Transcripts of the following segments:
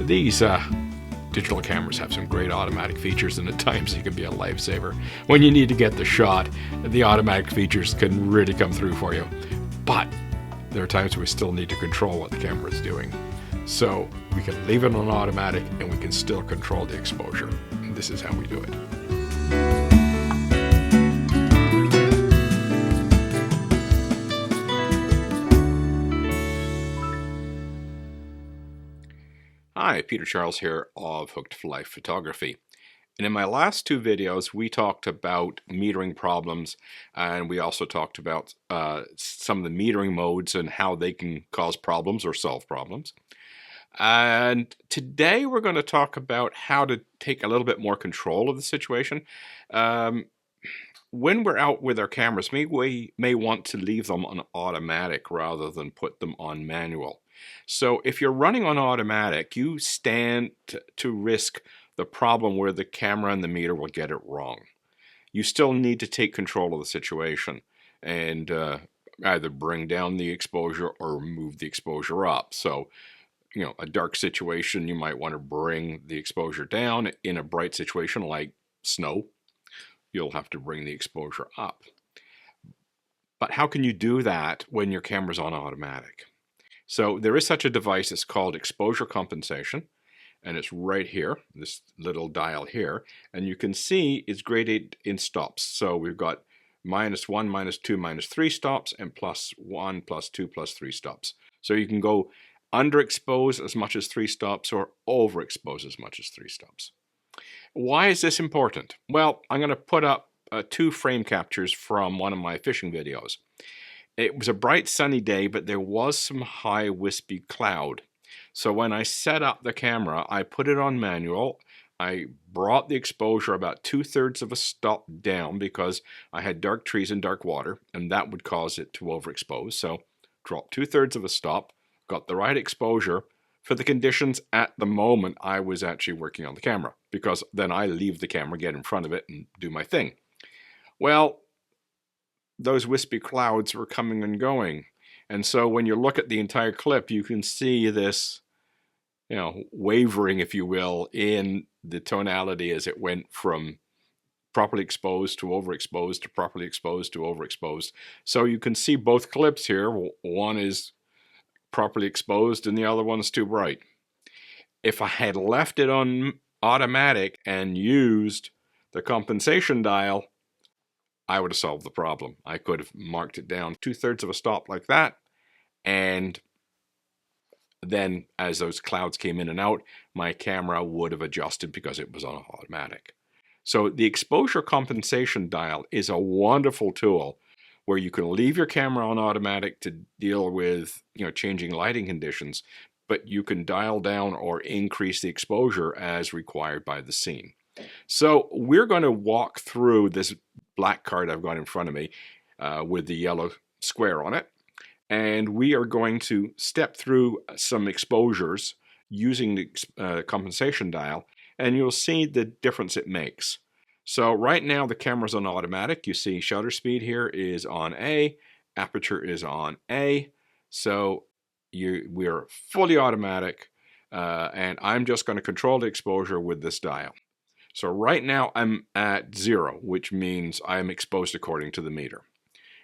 These digital cameras have some great automatic features, and at times they can be a lifesaver. When you need to get the shot, the automatic features can really come through for you. But there are times we still need to control what the camera is doing. So we can leave it on automatic and we can still control the exposure. And this is how we do it. Hi, Peter Charles here of Hooked for Life Photography. And in my last two videos, we talked about metering problems, and we also talked about some of the metering modes and how they can cause problems or solve problems. And today we're going to talk about how to take a little bit more control of the situation. When we're out with our cameras, we may want to leave them on automatic rather than put them on manual. So if you're running on automatic, you stand to risk the problem where the camera and the meter will get it wrong. You still need to take control of the situation and either bring down the exposure or move the exposure up. So, you know, a dark situation, you might want to bring the exposure down. In a bright situation like snow, you'll have to bring the exposure up. But how can you do that when your camera's on automatic? So there is such a device. It's called exposure compensation, and it's right here, this little dial here, and you can see it's graded in stops. So we've got -1, -2, -3 stops, and +1, +2, +3 stops. So you can go underexpose as much as 3 stops or overexpose as much as 3 stops. Why is this important? Well, I'm going to put up 2 frame captures from one of my fishing videos. It was a bright sunny day, but there was some high wispy cloud. So when I set up the camera, I put it on manual. I brought the exposure about 2/3 of a stop down because I had dark trees and dark water, and that would cause it to overexpose. So dropped 2/3 of a stop, got the right exposure for the conditions at the moment I was actually working on the camera, because then I leave the camera, get in front of it, and do my thing. Well, those wispy clouds were coming and going. And so when you look at the entire clip, you can see this, you know, wavering, if you will, in the tonality as it went from properly exposed to overexposed to properly exposed to overexposed. So you can see both clips here. One is properly exposed and the other one's too bright. If I had left it on automatic and used the compensation dial, I would have solved the problem. I could have marked it down 2/3 of a stop like that, and then as those clouds came in and out, my camera would have adjusted because it was on automatic. So the exposure compensation dial is a wonderful tool where you can leave your camera on automatic to deal with, you know, changing lighting conditions, but you can dial down or increase the exposure as required by the scene. So we're going to walk through this black card I've got in front of me with the yellow square on it. And we are going to step through some exposures using the compensation dial, and you'll see the difference it makes. So right now the camera's on automatic. You see shutter speed here is on A, aperture is on A. So we're fully automatic, and I'm just going to control the exposure with this dial. So right now I'm at 0, which means I'm exposed according to the meter.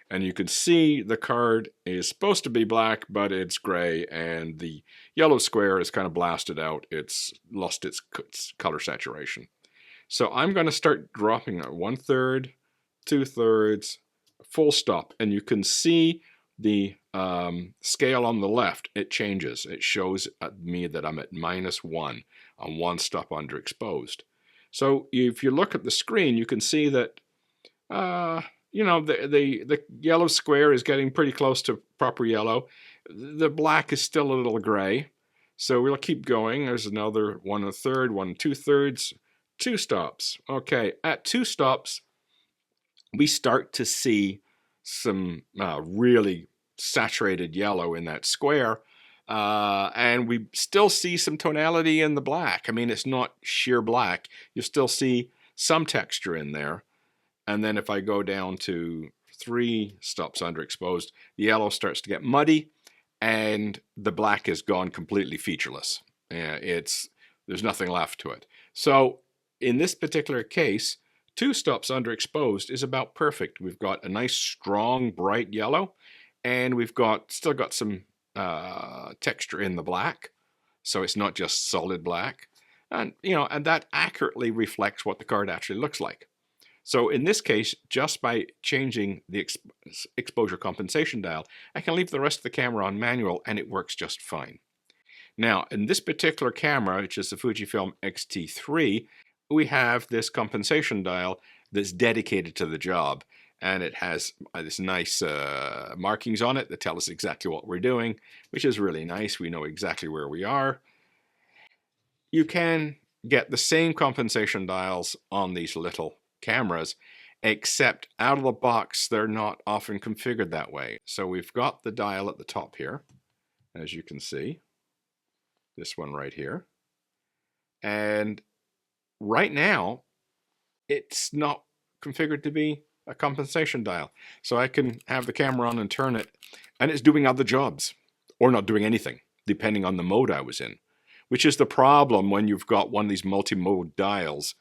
And you can see the card is supposed to be black, but it's gray, and the yellow square is kind of blasted out. It's lost its color saturation. So I'm going to start dropping at 1/3, 2/3, full stop, and you can see the scale on the left. It changes. It shows me that I'm at -1 on 1 stop underexposed. So if you look at the screen, you can see that, you know, the yellow square is getting pretty close to proper yellow. The black is still a little gray. So we'll keep going. There's another 1/3, 1/2, 2 stops. Okay, at 2 stops, we start to see some really saturated yellow in that square. And we still see some tonality in the black. I mean, it's not sheer black. You still see some texture in there. And then if I go down to 3 stops underexposed, the yellow starts to get muddy and the black is gone completely featureless. There's nothing left to it. So in this particular case, 2 stops underexposed is about perfect. We've got a nice strong bright yellow, and we've still got some texture in the black, so it's not just solid black, and that accurately reflects what the card actually looks like. So in this case, just by changing the exposure compensation dial, I can leave the rest of the camera on manual and it works just fine. Now, in this particular camera, which is the Fujifilm X-T3, we have this compensation dial that's dedicated to the job. And it has this nice markings on it that tell us exactly what we're doing, which is really nice. We know exactly where we are. You can get the same compensation dials on these little cameras, except out of the box, they're not often configured that way. So we've got the dial at the top here, as you can see, this one right here. And right now, it's not configured to be a compensation dial. So I can have the camera on and turn it, and it's doing other jobs, or not doing anything, depending on the mode I was in, which is the problem when you've got one of these multi-mode dials.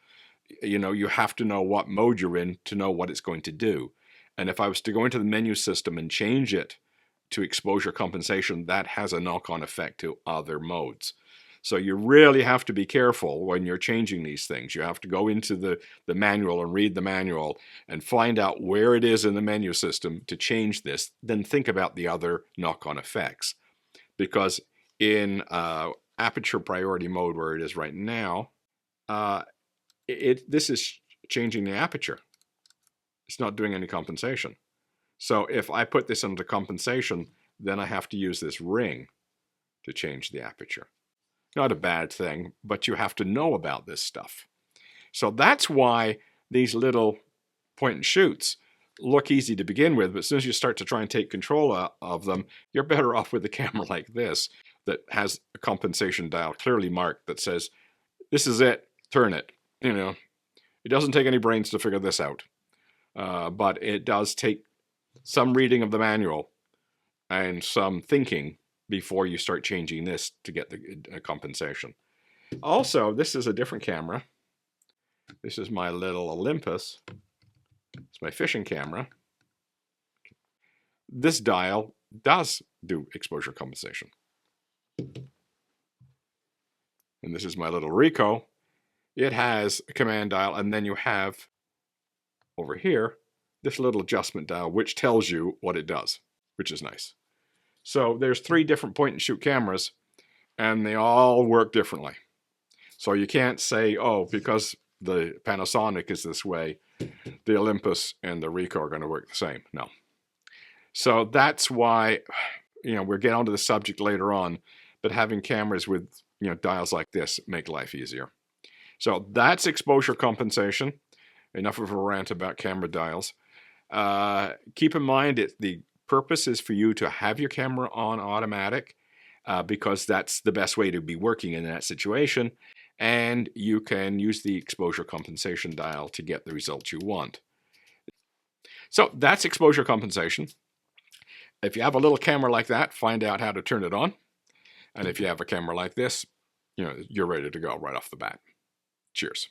You have to know what mode you're in to know what it's going to do. And if I was to go into the menu system and change it to exposure compensation, that has a knock-on effect to other modes. So you really have to be careful when you're changing these things. You have to go into the manual and read the manual and find out where it is in the menu system to change this. Then think about the other knock-on effects. Because in aperture priority mode, where it is right now, this is changing the aperture. It's not doing any compensation. So if I put this under compensation, then I have to use this ring to change the aperture. Not a bad thing, but you have to know about this stuff. So that's why these little point and shoots look easy to begin with, but as soon as you start to try and take control of them, you're better off with a camera like this that has a compensation dial clearly marked that says, this is it, turn it. It doesn't take any brains to figure this out, but it does take some reading of the manual and some thinking before you start changing this to get the compensation. Also, this is a different camera. This is my little Olympus. It's my fishing camera. This dial does do exposure compensation. And this is my little Ricoh. It has a command dial, and then you have over here this little adjustment dial, which tells you what it does, which is nice. So there's 3 different point and shoot cameras, and they all work differently. So you can't say, oh, because the Panasonic is this way, the Olympus and the Ricoh are going to work the same. No. So that's why, we'll get onto the subject later on, but having cameras with, dials like this make life easier. So that's exposure compensation. Enough of a rant about camera dials. Keep in mind the purpose is for you to have your camera on automatic because that's the best way to be working in that situation. And you can use the exposure compensation dial to get the results you want. So that's exposure compensation. If you have a little camera like that, find out how to turn it on. And if you have a camera like this, you're ready to go right off the bat. Cheers.